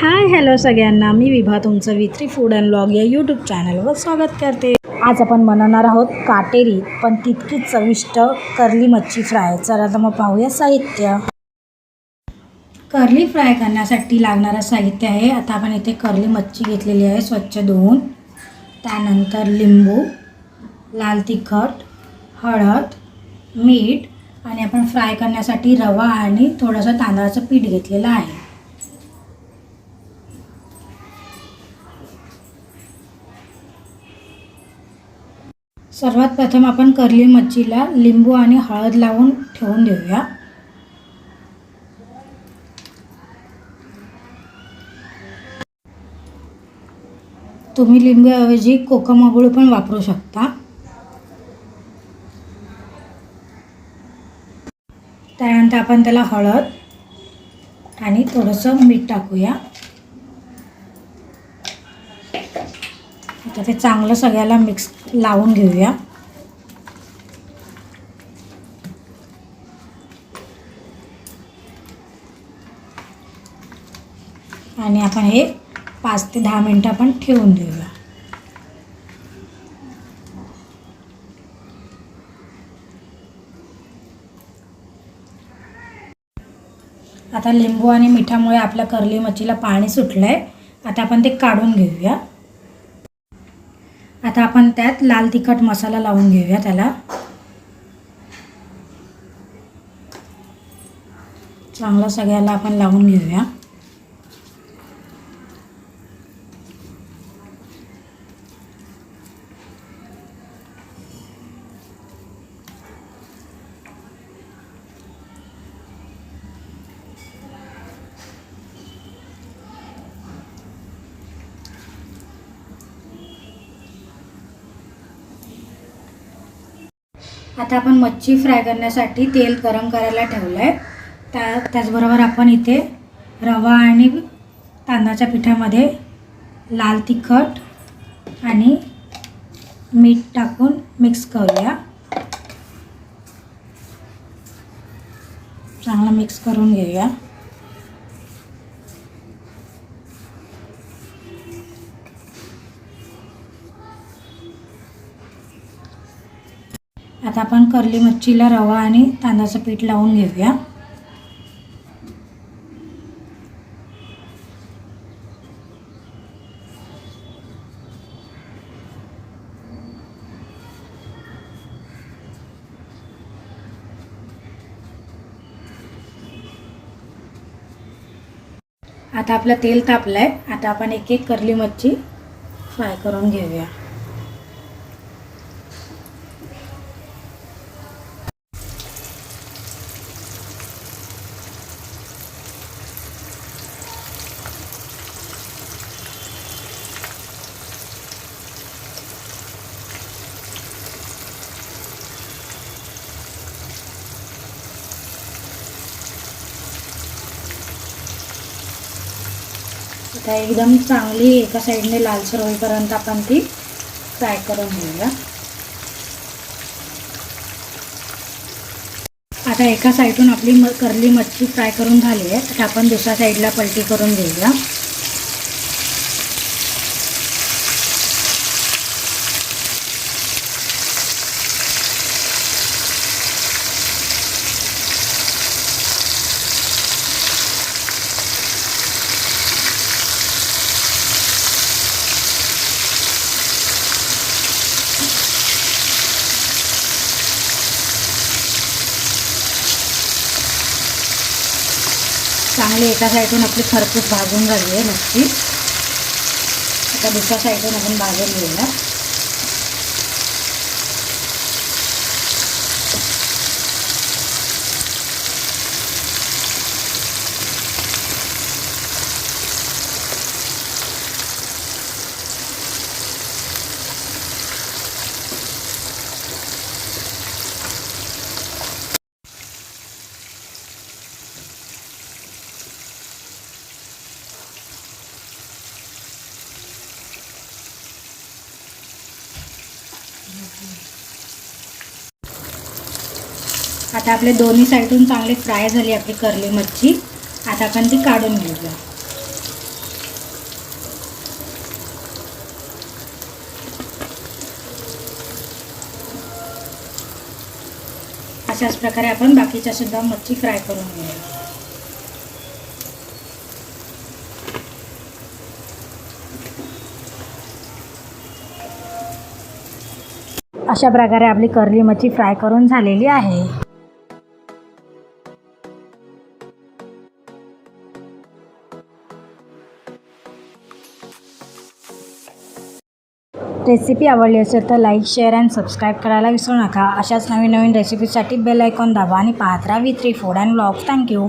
Hi hello सगळ्यांना, मी विभा तुमचं विथ्री food and vlog या यूट्यूब चॅनलवर स्वागत करते। आज आपण बनवणार आहोत काटेरी पण तितकीच चविष्ट कर्ली मच्छी फ्राय। चला तर मग पाहूया साहित्य। कर्ली फ्राय करण्यासाठी लागणारं साहित्य आहे, आता आपण इथे कर्ली मच्छी घेतलेली आहे स्वच्छ धुवून, त्यानंतर लिंबू, लाल तिखट, हळद, मीठ आणि आपण फ्राय करण्यासाठी रवा आणि थोडंसं तांदळाचं पीठ घेतलेलं आहे। सर्वात प्रथम आपण कर्ली मच्छीला लिंबू आणि हळद लावून ठेवून देऊया। तुम्ही लिंबूऐवजी कोकम गूळ पण वापरू शकता। त्यानंतर आपण त्याला हळद आणि थोडंसं मीठ टाकूया। आता ते चांगलं सगळ्याला मिक्स लावून घेऊया। आणि आपण हे 5 ते 10 मिनिटं आपण ठेवून देऊया। आता लिंबू आणि मिठामुळे आपल्या कर्ली मच्छीला पाणी सुटलंय, आता आपण ते काढून घेऊया। आता आपण त्यात लाल तिखट मसाला लावून घेऊया। त्याला चांगलं सगळ्याला आपण लावून घेऊया। आता आपण मच्छी फ्राय करण्यासाठी तेल गरम करायला ठेवलंय। त्याचबरोबर आपण इथे रवा आणि तांदळाच्या पिठामध्ये लाल तिखट आणि मीठ टाकून मिक्स करूया। चांगलं मिक्स करून घेऊया। आता आपण कर्ली मच्छीला रवा आणि तांदळाचं पीठ लावून घेऊया। आता आपलं तेल तापलंय, आता आपण एक एक कर्ली मच्छी फ्राय करून घेऊया। आता एकदम चांगली एका साईडने लालसर होईपर्यंत आपण ती फ्राय करून घेऊया। आता एका साईडून आपली कर्ली मच्छी फ्राय करून झाली आहे, आता आपण दुसऱ्या साईडला पलटी करून घेऊया। चांगली एका साईडून आपली खरपूस भाजून झाली आहे मच्छी, आता दुसऱ्या साईडून आपण भाजून घेऊया। आता आपले दोन्ही साईडून चांगले फ्राय झाली आपली कर्ली मच्छी, आता आपण ती काढून घेऊया। अशाच प्रकारे आपण बाकीच्या सुद्धा मच्छी फ्राय करून घेऊया. अशा प्रकारे आपली कर्ली मच्छी फ्राय करून झालेली आहे. रेसिपी आवडली असेल तर लाईक, शेअर अँड सबस्क्राईब करायला विसरू नका. अशाच नवीन रेसिपीसाठी बेल आयकॉन दाबा आणि पाहत राहा V3 food and vlogs. Thank you.